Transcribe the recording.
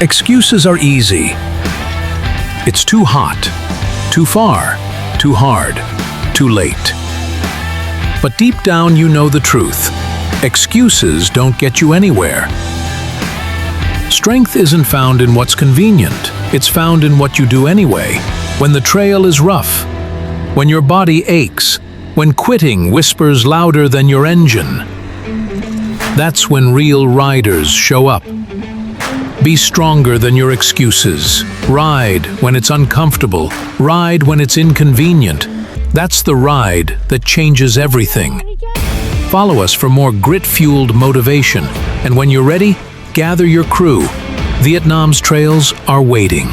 Excuses are easy. It's too hot, too far, too hard, too late. But deep down you know the truth. Excuses don't get you anywhere. Strength isn't found in what's convenient. It's found in what you do anyway. When the trail is rough, when your body aches, when quitting whispers louder than your engine. That's when real riders show up. Be stronger than your excuses. Ride when it's uncomfortable. Ride when it's inconvenient. That's the ride that changes everything. Follow us for more grit-fueled motivation. And when you're ready, gather your crew. Vietnam's trails are waiting.